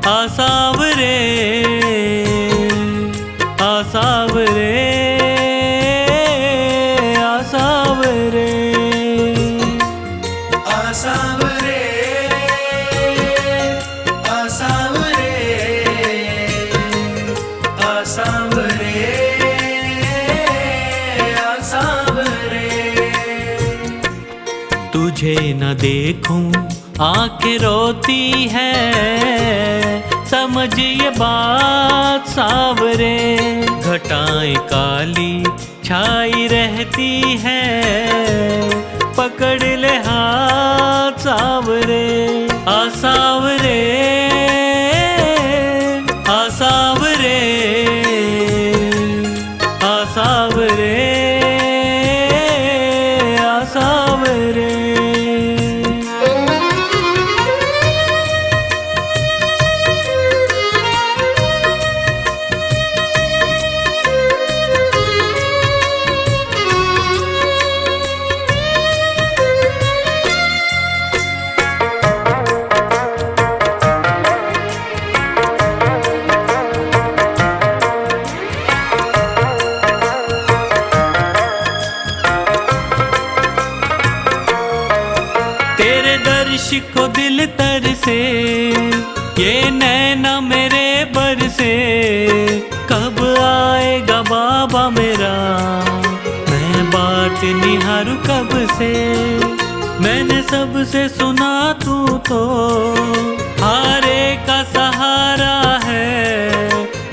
आसावरे आसावरे आसावरे आसावरे आसावरे आसावरे आसावरे। तुझे न देखूं आंखें रोती है, समझ ये बात सावरे। घटाएं काली छाई रहती है, पकड़ ले हाथ सावरे। आसावरे आसावरे आसावरे आसावरे। तेरे दर्श को दिल तरसे, ये नैना मेरे बरसे। कब आएगा बाबा मेरा, मैं बात निहारूं कब से। मैंने सबसे सुना तू तो हारे का सहारा है।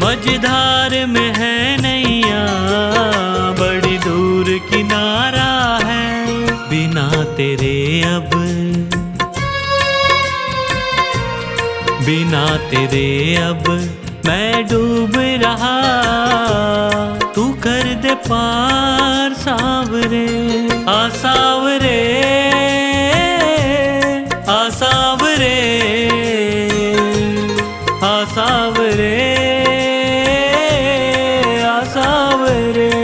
मझधार में है नैया, बड़ी दूर किनारा है। बिना तेरे अब, बिना तेरे अब मैं डूब रहा। तू कर दे पार सावरे। आसावरे आसावरे आसावरे आसावरे।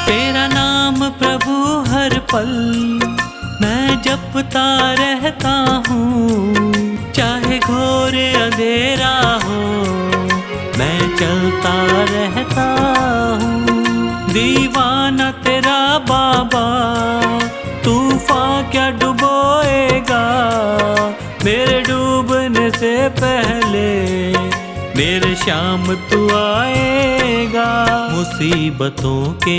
तेरा नाम प्रभु हर पल मैं जपता रहता हूँ। चाहे घोर अंधेरा हो, मैं चलता रहता हूँ। दीवाना तेरा बाबा, तूफान क्या डुबोएगा। मेरे डूबने से पहले मेरे शाम तू आएगा। मुसीबतों के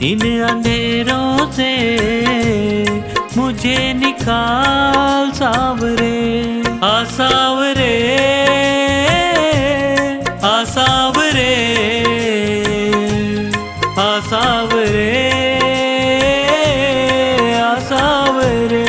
इन अंधेरों से मुझे निकाल सावरे। आसावरे आसावरे आसावरे आसावरे।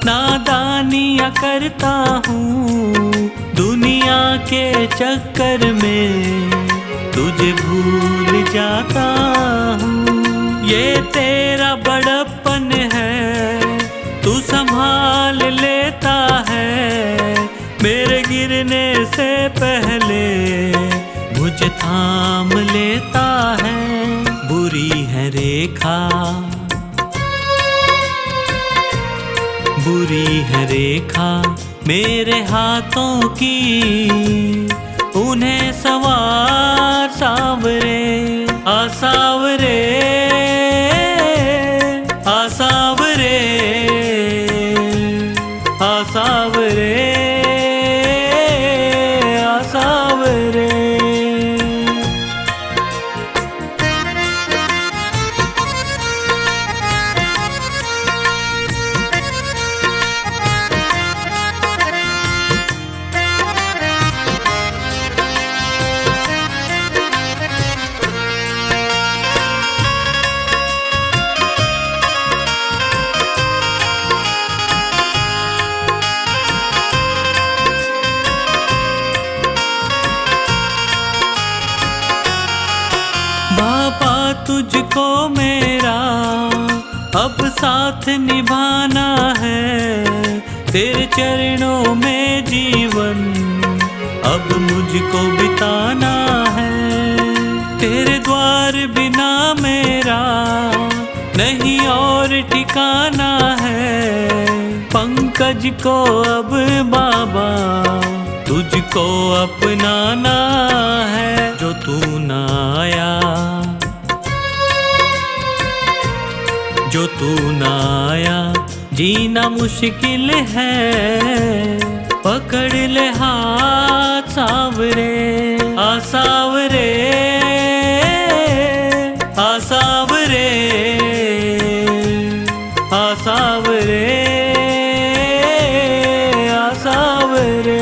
नादानियाँ करता हूँ दुनिया के चक्कर में, तुझे भूल जाता हूँ। ये तेरा बड़प्पन है, तू संभाल लेता है। मेरे गिरने से पहले मुझे थाम लेता है। बुरी है रेखा, बुरी है रेखा मेरे हाथों की, उन्हें सवार सावरे। आसावरे आसावरे आसावरे आसावरे। बाबा तुझको मेरा अब साथ निभाना है, तेरे चरणों में जीवन अब मुझको बिताना है। तेरे द्वार बिना मेरा नहीं और ठिकाना है, पंकज को अब बाबा तुझको अपनाना है। जो तू ना आया, जो तू ना आया जीना मुश्किल है, पकड़ ले हाथ सावरे आसावरे आसावरे आसावरे आसावरे।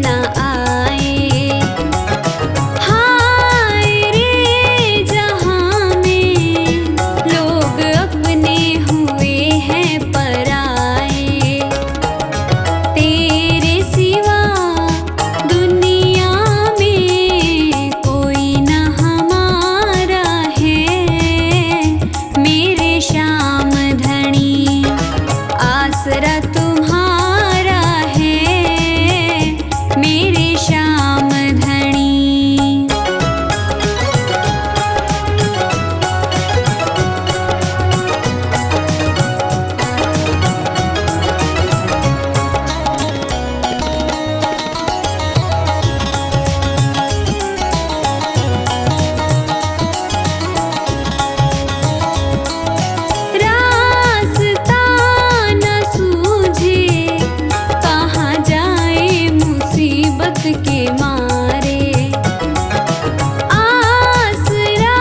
न आए। हाय रे जहाँ में लोग अपने हुए हैं पराए। तेरे सिवा दुनिया में कोई न हमारा है। मेरे श्याम धनी आसरा तुम्हारा है। मेरे श्याम धनी। रास्ता न सूझे कहाँ जाए मुसीबत के मारे। आसरा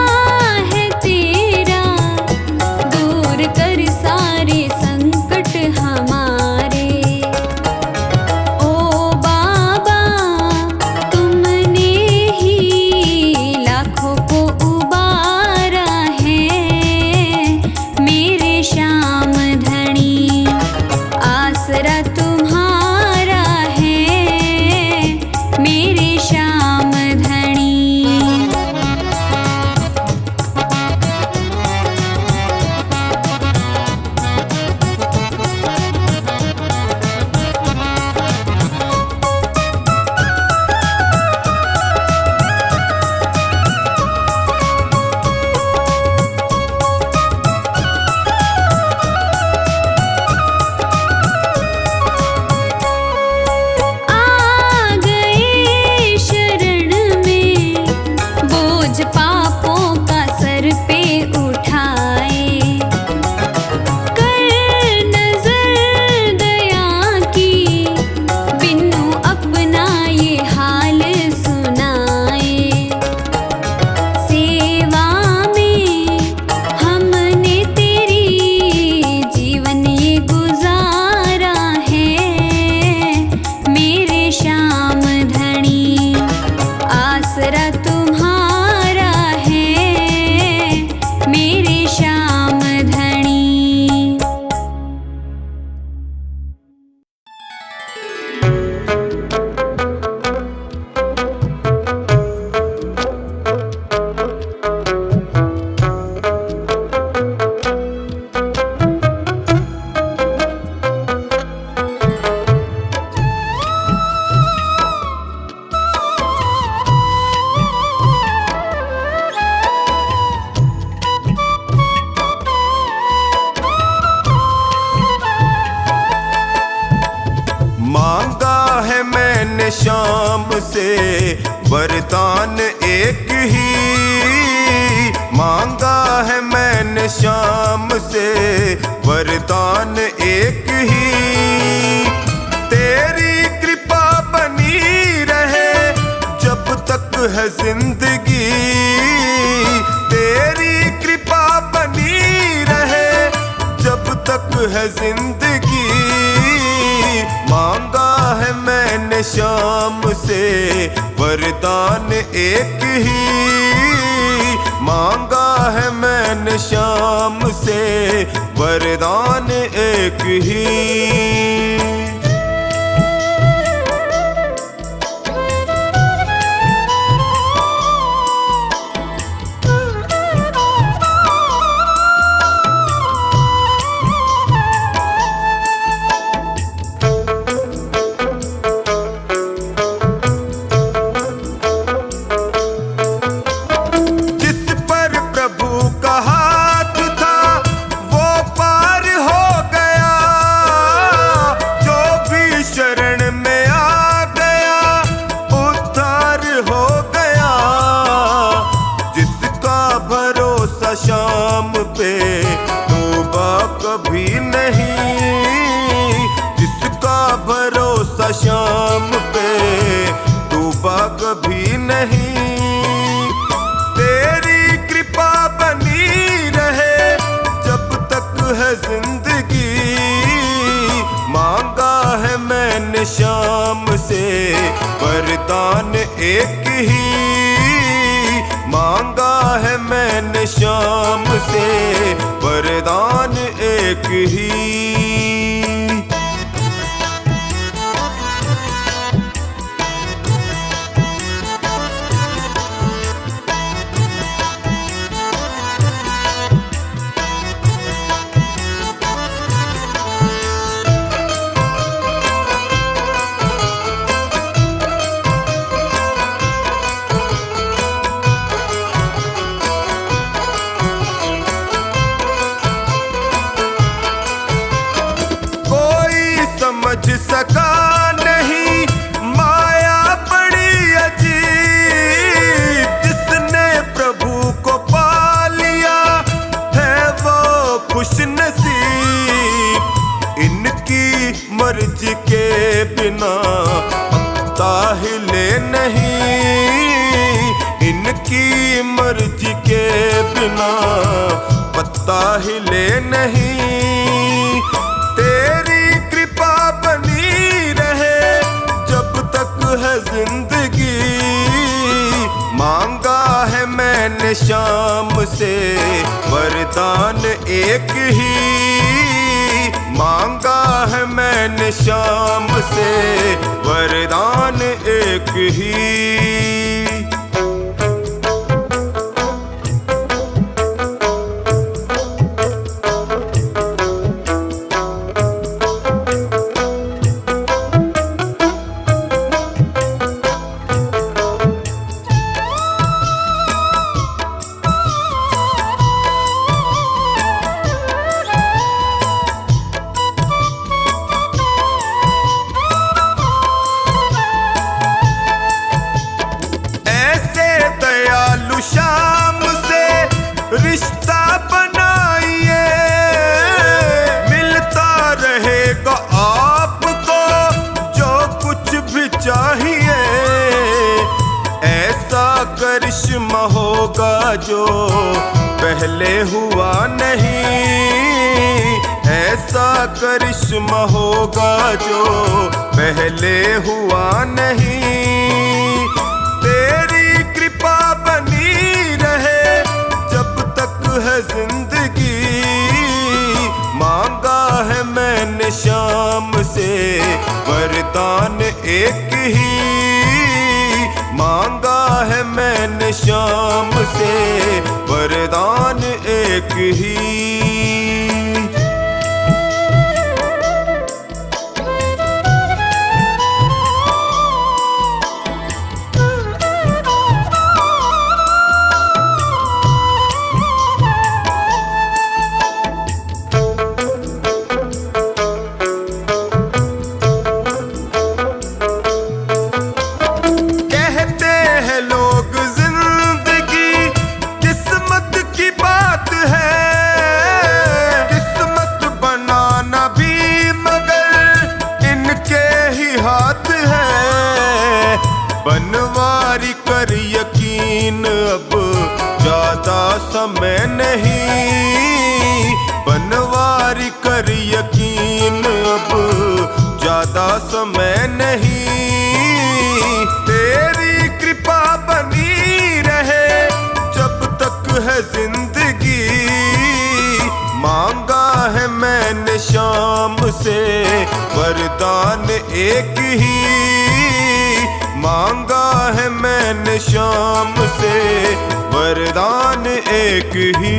है तेरा दूर कर सारे संकट हमारे। ओ बाबा तुमने ही लाखों को उबारा है। मेरे श्याम धनी आसरा तुम्हारा है। मेरे श्याम धनी। आ गए शरण में बोझ पापों का सर पे उठाए। कर नजर दया की बिनु अपना ये हाल सुनाए। सेवा में हमने तेरी जीवन ये गुजारा है। मेरे श्याम धनी आसरा तुम्हारा है। मेरे श्याम धनी। मांगा है मैंने शाम से वरदान एक ही। मांगा है मैंने शाम से वरदान एक ही। तेरी कृपा बनी रहे जब तक है जिंदगी। तेरी कृपा बनी रहे जब तक है जिंदगी। मांगा है मैंने शाम से वरदान एक ही। मांगा है मैंने शाम से वरदान एक ही। शाम पे तौबा कभी नहीं, जिसका भरोसा शाम पे तौबा कभी नहीं। तेरी कृपा बनी रहे जब तक है जिंदगी, मांगा है मैंने शाम से वरदान एक ही मांगा है मैंने शाम से, वरदान एक ही। समझ सका नहीं माया बड़ी अजीब, जिसने प्रभु को पा लिया है वो खुश नसीब। इनकी मर्जी के बिना पत्ता हिले नहीं, इनकी मर्जी के बिना पत्ता हिले नहीं। तेरी कृपा बनी रहे जब तक है जिंदगी, मांगा है मैंने शाम से वरदान एक ही, मांगा है मैंने शाम से वरदान एक ही। शाम से रिश्ता बनाइए, मिलता रहेगा आपको जो कुछ भी चाहिए। ऐसा करिश्मा होगा जो पहले हुआ नहीं, ऐसा करिश्मा होगा जो पहले हुआ नहीं। तेरी कृपा बनी रहे जब तक है जिंदगी, मांगा है मैंने शाम से वरदान एक ही, मांगा है मैंने शाम से वरदान एक ही। बनवारी कर यकीन अब ज्यादा समय नहीं, बनवारी कर यकीन अब ज्यादा समय नहीं। तेरी कृपा बनी रहे जब तक है जिंदगी, मांगा है मैंने शाम से वरदान एक ही, मांगा है मैंने शाम से वरदान एक ही।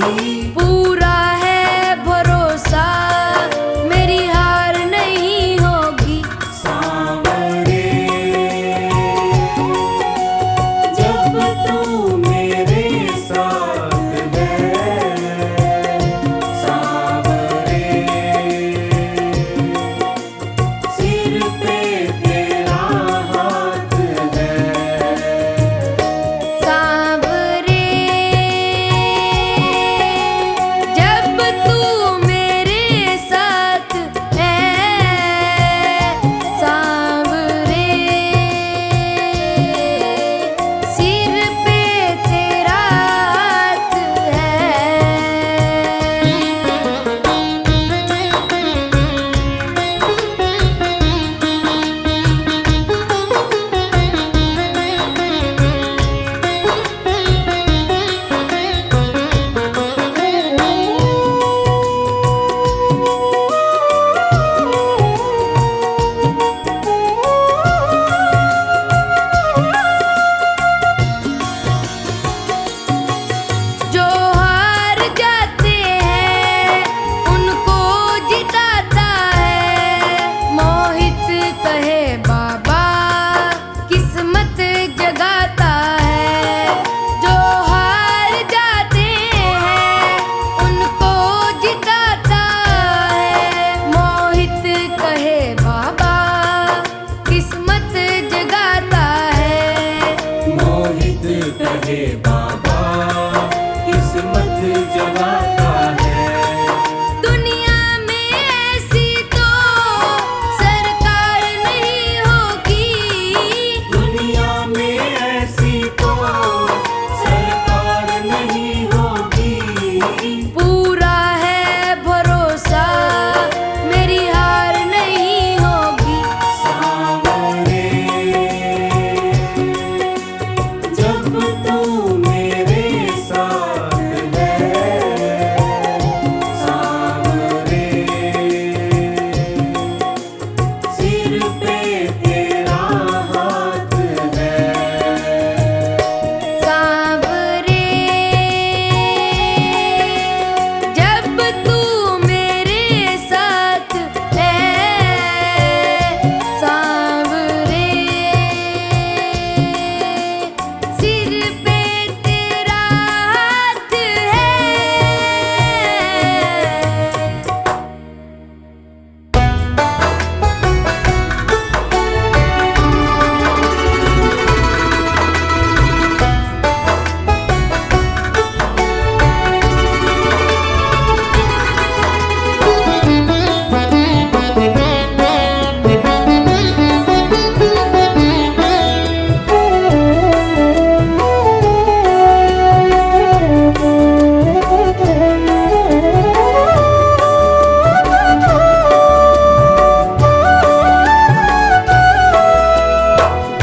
पूरा है भरोसा मेरी हार नहीं होगी। सांवरे जब तू मेरे साथ है, सांवरे सिर पे तेरा हाथ है। सांवरे जब तू मेरे साथ है, सांवरे सिर पे तेरा हाथ है। जो हार जाते हैं उनको जिताता है, मोहित कहे बाबा किस्मत जगाता है। जो हार जाते हैं उनको जिताता है, मोहित कहे बाबा किस्मत जगाता है। मोहित कहे बाबा किस्मत जगाता है। दुनिया में ऐसी तो सरकार नहीं होगी, दुनिया में ऐसी तो सरकार नहीं होगी। पूरा है भरोसा मेरी हार नहीं होगी। सांवरे जब तू मेरे साथ है, सांवरे सिर पे तेरा हाथ है। सांवरे जब तू मेरे साथ है, सांवरे सिर पे तेरा हाथ है।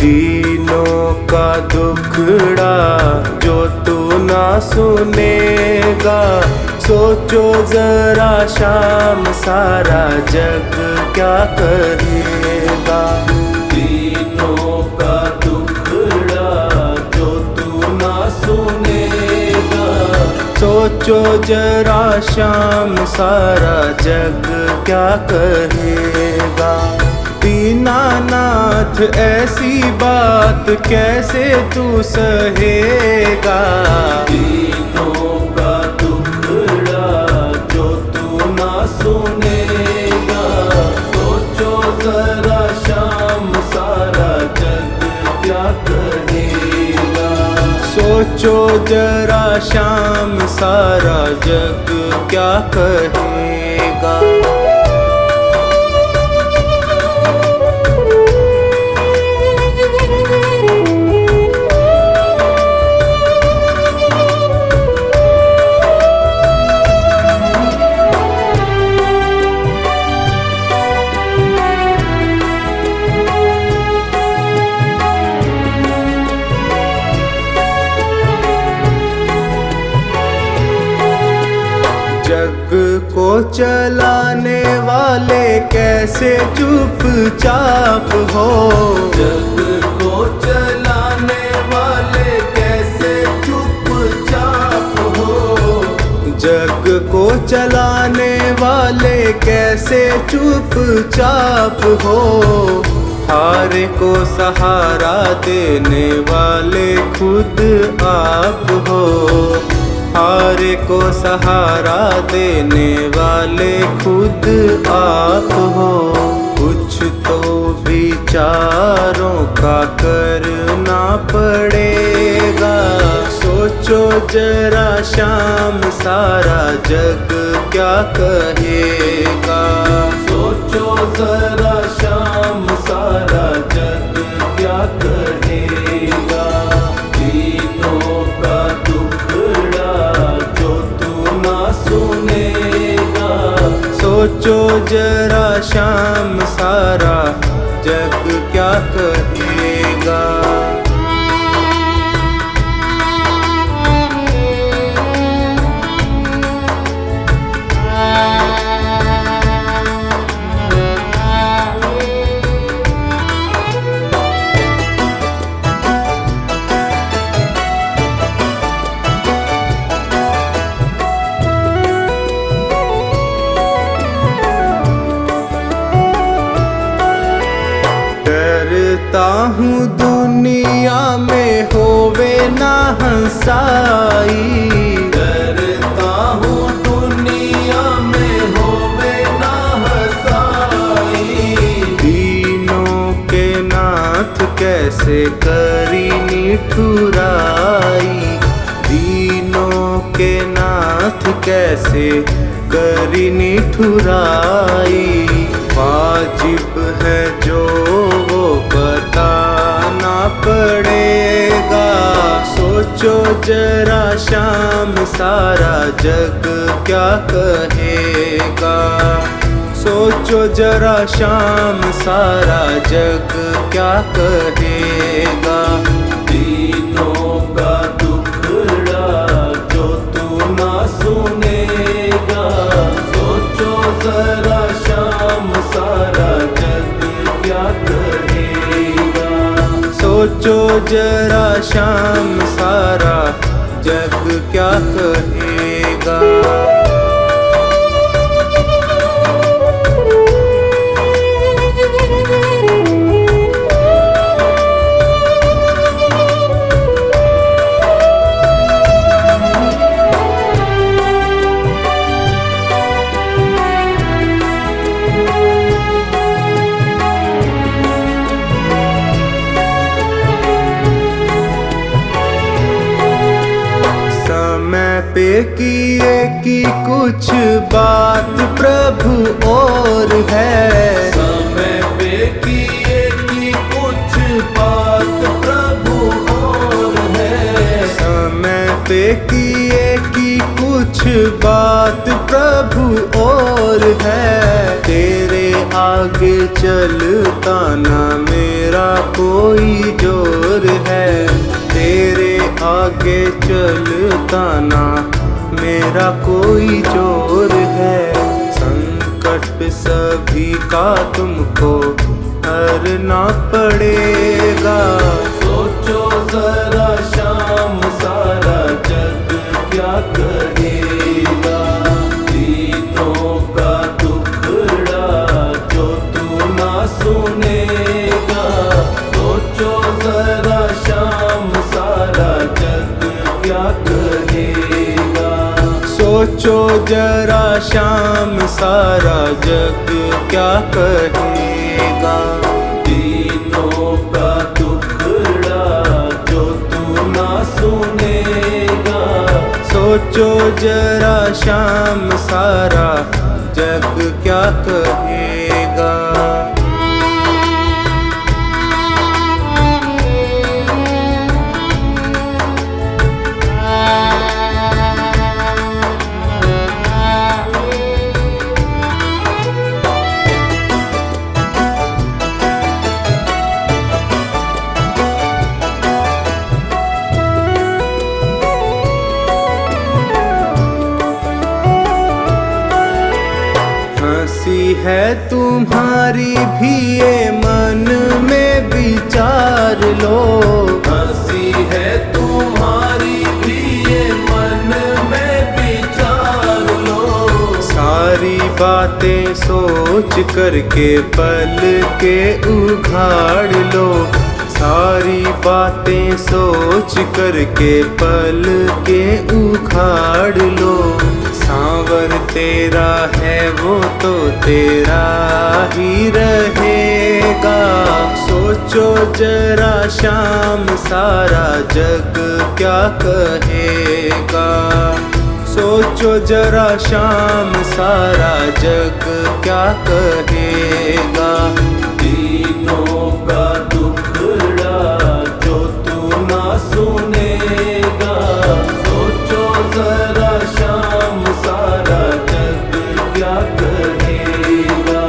दीनों का दुखड़ा जो तू ना सुनेगा, सोचो जरा शाम सारा जग क्या कहेगा। दीनों का दुखड़ा जो तू ना सुनेगा, सोचो जरा शाम सारा जग क्या कहेगा। दीनानाथ ऐसी बात कैसे तू सहेगा। दीनों का दुखड़ा जो तू ना सुनेगा, सोचो जरा शाम सारा जग क्या कहेगा। सोचो जरा शाम सारा जग क्या कहेगा। जग को चलाने वाले कैसे चुपचाप हो। जग को चलाने वाले कैसे चुपचाप हो। को चलाने वाले कैसे चुपचाप हो, हारे को सहारा देने वाले खुद आप हो, हारे को सहारा देने वाले खुद आप हो। कुछ तो विचारों का करना पड़ेगा, सोचो जरा शाम सारा जग क्या कहेगा, सोचो जरा शाम सारा जग क्या कहेगा। दीनों का दुखड़ा जो तू ना सुनेगा, सोचो जरा शाम सारा जग क्या कहेगा। डरता हूँ दुनिया में होवे ना हंसाई, डरता हूँ दुनिया में होवे ना हंसाई। दीनों के नाथ कैसे करी निठुराई, दीनों के नाथ कैसे करी निठुराई। वाजिब है जो वो बताना पड़ेगा, सोचो जरा शाम सारा जग क्या कहेगा, सोचो जरा शाम सारा जग क्या कहेगा। दीनों का दुखड़ा जो तू ना सुनेगा, सोचो जरा शाम सारा जग क्या कहेगा, सोचो जरा शाम सारा जग क्या कहेगा। पे किए की कुछ बात प्रभु और है, समय पे किए की कुछ बात प्रभु और है, समय पे किए की कुछ बात प्रभु और है। तेरे आगे चलता ना मेरा कोई जोर है, तेरे आगे चलता ना मेरा कोई जोर है। संकट सभी का तुमको हरना पड़ेगा, सोचो जरा शाम सारा जग क्या कहेगा। दीनों का दुखड़ा जो तू ना सुनेगा, सोचो जरा शाम सारा जग क्या कहेगा, सोचो जरा शाम सारा जग क्या कहेगा। दीनों का दुखड़ा जो तू ना सुनेगा, सोचो जरा शाम सारा जग क्या कहेगा। हंसी है तुम्हारी भी ये मन में विचार लो, हंसी है तुम्हारी भी ये मन में विचार बातें सोच करके पल के उघाड़ लो। सारी बातें सोच करके पल के उघाड़ लो। सांवर तेरा है वो तो तेरा ही रहेगा। सोचो जरा शाम सारा जग क्या कहेगा। सोचो जरा शाम सारा जग क्या कहेगा। तीनों का दुखड़ा जो तू ना सुनेगा। सोचो जरा शाम सारा जग क्या कहेगा।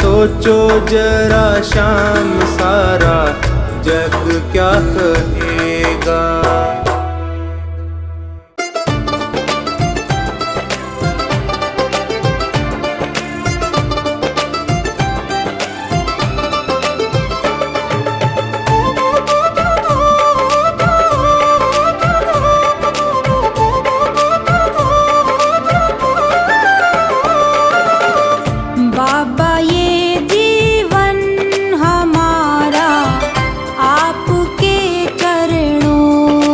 सोचो जरा शाम सारा जग क्या कहेगा। बाबा ये जीवन हमारा आपके चरणों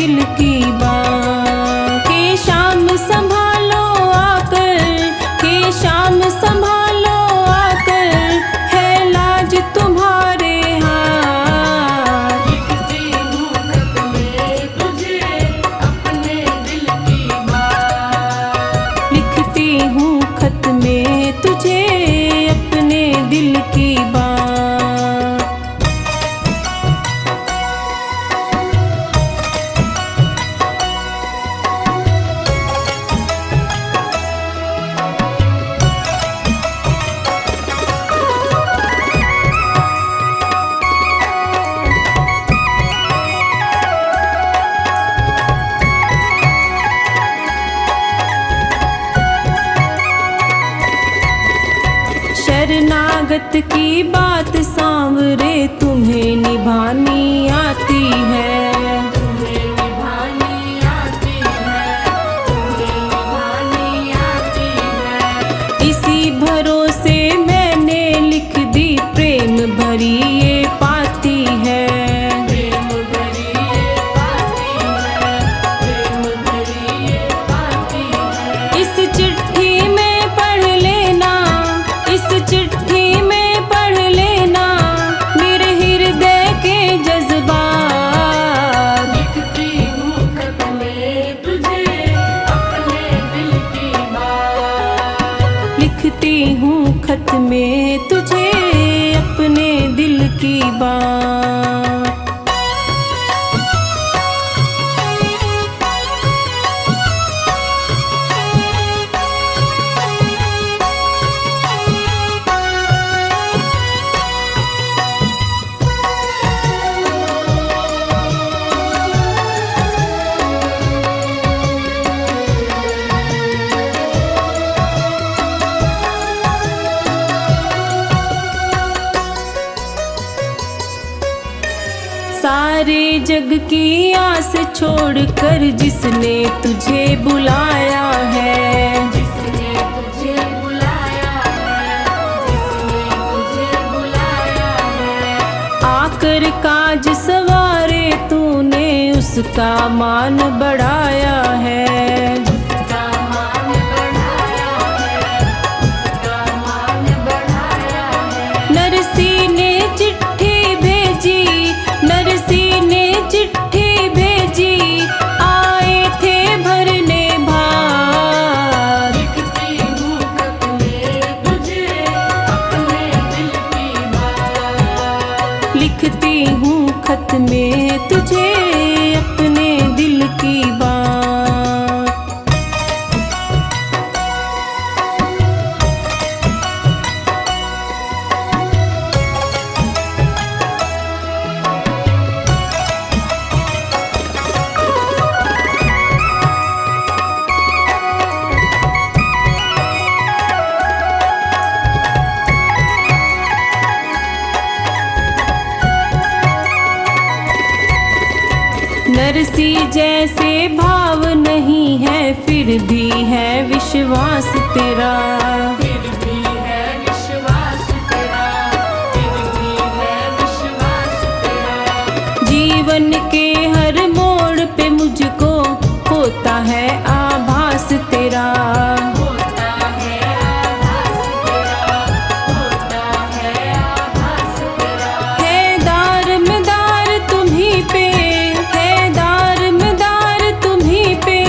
दिल की बात। हे शाम संभालो आकर, हे शाम संभालो आकर, है लाज तुम्हारे हाथ। लिखती हूँ खत में तुझे अपने दिल की बात। लिखती हूँ खत में तुझे अपने दिल की बात। शरणागत की बात सांवरे तुम्हें निभानी आती है। तुम्हें निभानी आती है, तुम्हें निभानी आती है। इसी भरोसे मैंने लिख दी प्रेम भरी ये पाती है। प्रेम भरी ये पाती है, प्रेम भरी ये पाती है। इस चिट्ठी में पढ़ लेना, इस चिट्ठी में पढ़ लेना मेरे हृदय के जज्बात। लिखती हूँ खत में तुझे अपने दिल की बात। लिखती हूँ खत में तुझे अपने दिल की बात। सारे जग की आस छोड़कर जिसने तुझे बुलाया है। जिसने तुझे बुलाया है, जिसने तुझे बुलाया है। आकर काज सवारे तूने उसका मान बढ़ाया है। उसका मान बढ़ाया है, उसका मान बढ़ाया है। नरसी ने चिट्ठी भेजी, नरसी ने चिट्ठी भेजी, आए थे भरने भार। लिखती हूँ खत में तुझे अपने दिल की बात। लिखती हूँ खत में तुझे अपने दिल की बात। नरसी जैसे भाव नहीं है फिर भी है विश्वास तेरा। फिर भी है विश्वास तेरा, फिर भी है विश्वास तेरा। जीवन के हर मोड़ पे मुझको होता है आभास तेरा। होता है आभास तेरा, होता है आभास तेरा। है दार तुम्हीं पे, है दार तुम्हीं पे,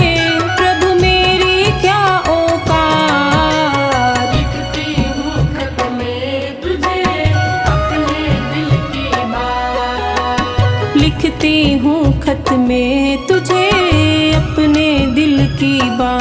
प्रभु मेरी क्या औकात। लिखती हूँ खत में तुझे अपने दिल की बात। लिखती हूँ खत में तुझे अपने दिल की बात।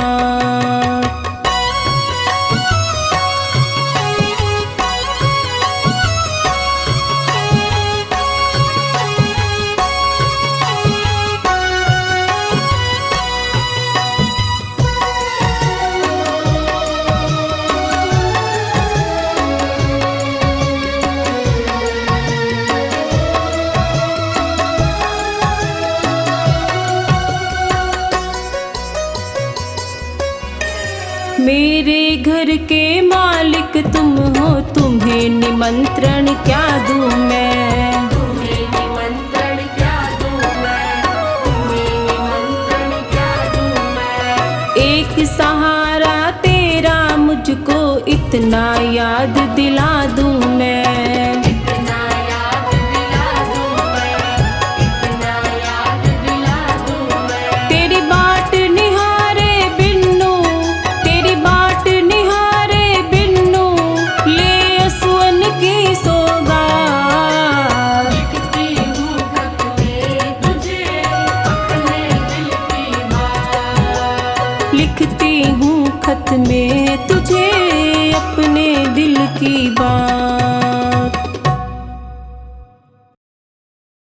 मेरे घर के मालिक तुम हो, तुम्हें निमंत्रण क्या दूं मैं। तुम्हें निमंत्रण क्या दूं मैं, तुम्हें कितना याद दिला दूं मैं, कितना याद दिला दूं मैं, कितना याद दिला दूं मैं। तेरी बाट निहारे बिन्नू, तेरी बाट निहारे बिन्नू, ले असुअन की सौगात। लिखती हूँ खत में तुझे अपने दिल की बात। लिखती हूँ खत में